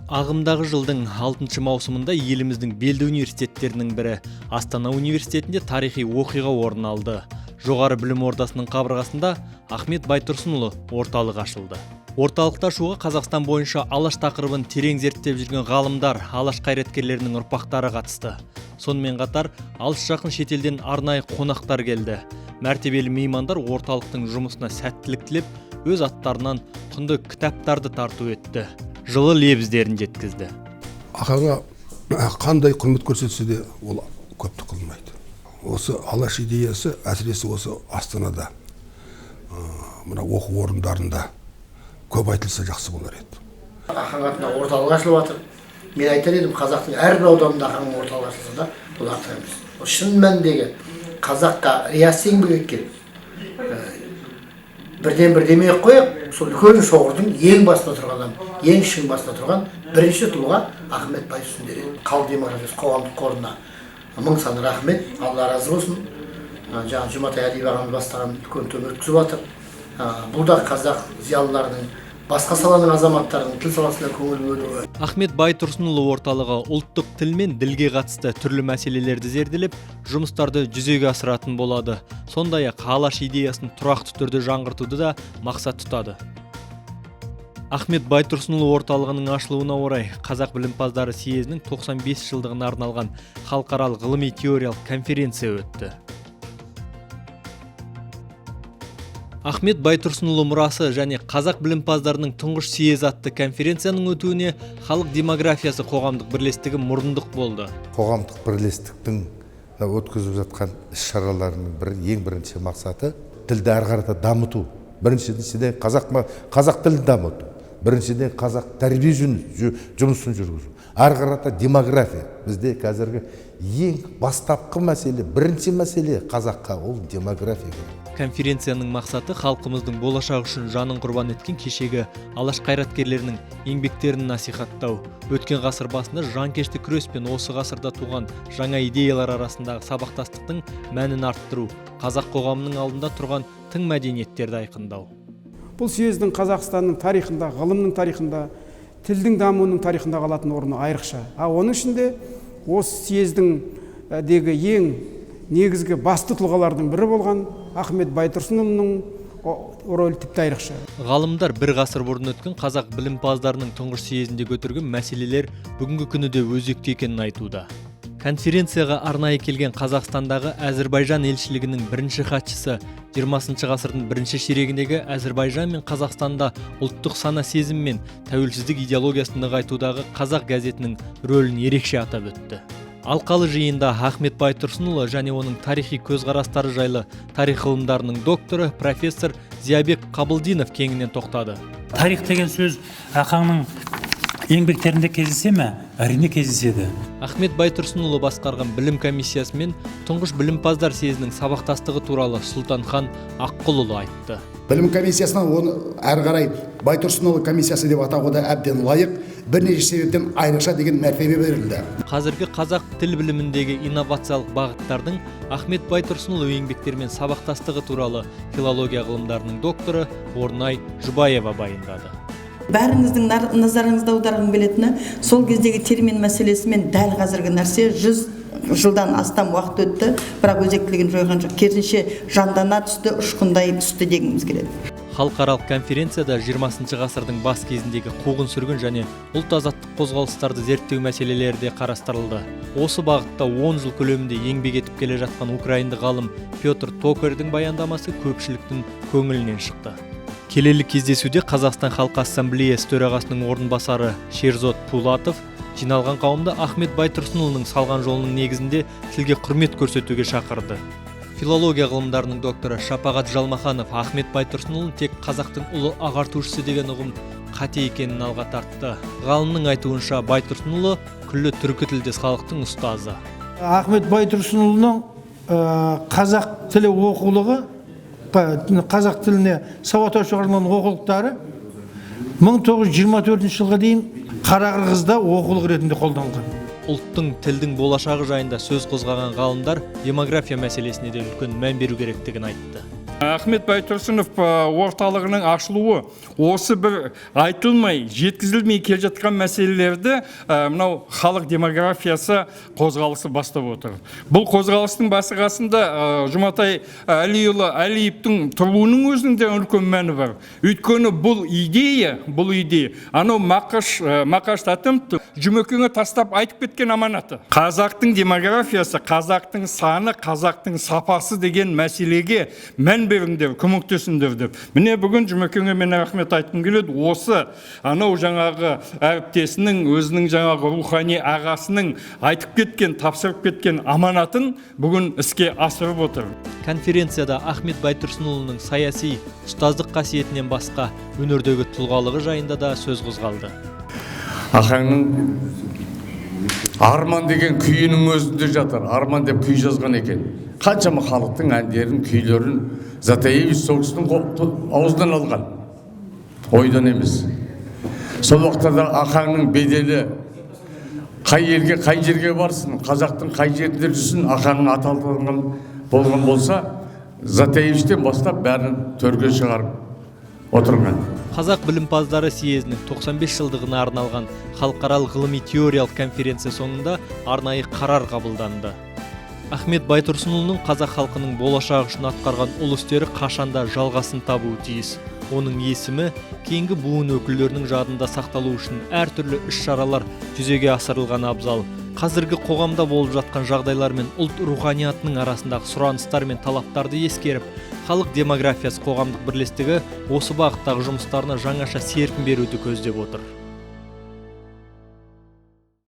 Ағымдағы жылдың 6 маусымында еліміздің белді университеттерінің бірі Астана университетінде тарихи оқиға орын алды. Жоғары білім ордасының қабырғасында Ахмет Байтұрсынұлы орталығы ашылды. Орталықта ашуға Қазақстан бойынша Алаш тақырыбын терең зерттеп жүрген ғалымдар, Алаш қайраткерлерінің ұрпақтары қатысты. Сонымен қатар алыс жақын шетелден арнайы қонақтар келді. Мәртебелі меймандар орталықтың жұмысына сәттілік тілеп, өз аттарынан құнды кітаптарды тарту етті. Жылы лебіздерін жеткізді. Ағаға қандай құрмет көрсетсе де ол көптік қылмайды. Осы Алаш идеясы әсіресе осы Астанада, мына оқу орындарында көп айтылса жақсы болар еді. Ахаң атында орталық ашылып жатыр. Мен айтар едім, қазақтың әрбір ауданында Ахаң орталық ашылса да, бұл артық емес. Шын мәніндегі қазаққа риясыз еңбек еткен бірден-бір демей қойып, сол үлкен шоғырдың ең басында тұрған адам, ең шың басында тұрған бірінші тұлға Ахмет Байтұрсын деді. Халық демократиясы қоғамдық қорына мың сан рахмет, Алла разы болсын. Жаңа Жұматай Әдиев ағамыз бастаған үлкен той өткізіп жатыр. Бұл да қазақ зиялыларының, басқа саланың азаматтарының тіл саласына көңіл бөлуі. Ахмет Байтұрсынұлы орталығы ұлттық тіл мен ділге қатысты түрлі мәселелерді зерделеп, жұмыстарды жүзеге асыратын болады. Сондай-ақ Алаш идеясын тұрақты түрде жаңғыртуды да мақсат тұтады. Ахмет Байтұрсынұлы орталығының ашылуына орай Қазақ білімпаздары съезінің 95 жылдығына арналған халықаралық ғылыми-теориялық конференция өтті. Ахмет Байтұрсынұлы мұрасы және Қазақ білімпаздарының тұңғыш съезі атты конференцияның өтуіне халық демографиясы қоғамдық бірлестігі мұрындық болды. Қоғамдық бірлестіктің өткізіп жатқан іс-шараларының ең бірінші мақсаты тілді әрі қарата дамыту. Біріншіден қазақ тілін дамыту. Біріншіден қазақ тәрбие жұмысын жүргізу. Әрі қарата демография. Бізде қазіргі ең бастапқы мәселе, бірінші мәселе қазаққа ол демография. Конференцияның мақсаты халқымыздың болашақ үшін жанын құрбан еткен кешегі Алаш қайраткерлерінің еңбектерін насихаттау. Өткен ғасыр басында жанкешті күрес пен осы ғасырда туған жаңа идеялар арасындағы сабақтастықтың мәнін арттыру, қазақ қоғамының алдында тұрған тың мәдениеттерді айқындау. Бұл съездің Қазақстанның тарихында, ғылымның тарихында, тілдің дамуының тарихында қалатын орны айрықша. Оның ішінде осы съездің ең негізгі басты тұлғалардың бірі болған Ахмет Байтұрсынұлының рөлі тіпті айрықша. Ғалымдар бір ғасыр бұрын өткен қазақ білімпаздарының тұңғыш съезінде көтерген мәселелер бүгінгі күні де өзекті екенін айтуда. Конференцияға арнайы келген Қазақстандағы Әзірбайжан елшілігінің бірінші хатшысы 20 ғасырдың бірінші ширегіндегі Әзірбайжан мен Қазақстанда ұлттық сана сезім мен тәуелсіздік идеологиясын нығайтудағы Қазақ газетінің рөлін ерекше атап өтті. Алқалы жиында Ахмет Байтұрсынұлы және оның тарихи көзқарастары жайлы тарих ғылымдарының докторы профессор Зиябек Қабылдинов кеңінен тоқтады. Тарих деген сөз Ахаңның еңбектерінде кездесе ме? Әрине кездеседі. Ахмет Байтұрсынұлы басқарған білім комиссиясы мен тұңғыш білімпаздар съезінің сабақтастығы туралы Сұлтанхан Аққұлұлы айтты. Білім комиссиясына оны әрі қарай Байтұрсынұлы комиссиясы деп атауға да әбден лайық, бірнеше себептен айрықша деген мәртебе берілді. Қазіргі қазақ тіл біліміндегі инновациялық бағыттардың Ахмет Байтұрсынұлы еңбектермен сабақтастығы туралы филология ғылымдарының докторы Орнай Жұбаева баяндады. Бәріңіздің назарыңызды аударғым келетіні сол кездегі термин мәселесімен дәл қазіргі нәрсе 100 жылдан астам уақыт өтті, бірақ өзектілігін жойған жоқ. Керісінше жандана түсті, ұшқындай түсті дегіміз келеді. Халықаралық конференцияда 20 ғасырдың бас кезіндегі қуғын сүргін және ұлт азаттық қозғалыстарды зерттеу мәселелері де қарастырылды. Осы бағытта 10 жыл көлемінде еңбек етіп келе жатқан украиндық ғалым Петр Токарьдің баяндамасы көпшіліктің көңілінен шықты. Келелі кездесуде Қазақстан Халқы Ассамблеясы төрағасының орынбасары Шерзод Пулатов жиналған қауымды Ахмет Байтұрсынұлының салған жолының негізінде тілге құрмет көрсетуге шақырды. Филология ғылымдарының докторы Шапағат Жалмаханов Ахмет Байтұрсынұлын тек қазақтың ұлы ағартушысы деген ұғым қате екенін алға тартты. Ғалымның айтуынша Байтұрсынұлы күллі түркі тілдес халықтың ұстазы. Ахмет Байтұрсынұлының қазақ тілі оқулығы, қазақ тіліне сауат ашу арналған оқулықтары 1924 жылға дейін Қарақырғызда оқулық ретінде қолданған. Ұлттың тілдің болашағы жайында сөз қозғаған ғалымдар демография мәселесіне де үлкен мән беру керектігін айтты. Ахмет Байтұрсынов орталығының ашылуы осы бір айтылмай, жеткізілмей келе жатқан мәселелерді мынау халық демографиясы қозғалысы бастап отыр. Бұл қозғалыстың басы қасында Жұматай Әлиұлы Әлиевтің тұруының өзінің де үлкен мәні бар. Өйткені бұл идея, анау Мақаш Тәтімовтің Жұмекеңе тастап айтып кеткен аманаты. Қазақтың демографиясы, қазақтың саны, қазақтың сапасы деген мәселеге мән беріңдер, көмектесіңдер деп. Міне бүгін Жұмекеңе мен рахмет айтқым келеді. Осы анау жаңағы әріптесінің, өзінің жаңағы рухани ағасының айтып кеткен, тапсырып кеткен аманатын бүгін іске асырып отыр. Конференцияда Ахмет Байтұрсынұлының саяси, ұстаздық қасиетінен басқа өнердегі тұлғалығы жайында да сөз қозғалды. Ахаңның арман деген күйінің өзінде жатыр. Арман деп күй жазған екен. Қаншама халықтың әндерін, күйлерін Затаевич сол кісінің аузынан алған. Ойдан емес. Сол уақытта Ахаңның беделі қай елге, қай жерге барсын, қазақтың қай жерінде жүрсін, Ахаңның аталған болған болса, Затаевичтен бастап бәрін төрге шығарып отырған. Қазақ білімпаздары съезінің 95 жылдығына арналған халықаралық ғылыми теориялық конференция соңында арнайы қарар қабылданды. Ахмет Байтұрсынұлының қазақ халқының болашағы үшін атқарған ұлы істері қашанда жалғасын табуы тиіс. Оның есімі кейінгі буын өкілдерінің жадында сақталу үшін әртүрлі іс-шаралар жүзеге асырылған абзал. Қазіргі қоғамда болып жатқан жағдайлар мен ұлт руханиятының арасындағы сұраныстар мен талаптарды ескеріп, халық демографиясы қоғамдық бірлестігі осы бағыттағы жұмыстарына жаңаша серпін беруді көздеп отыр.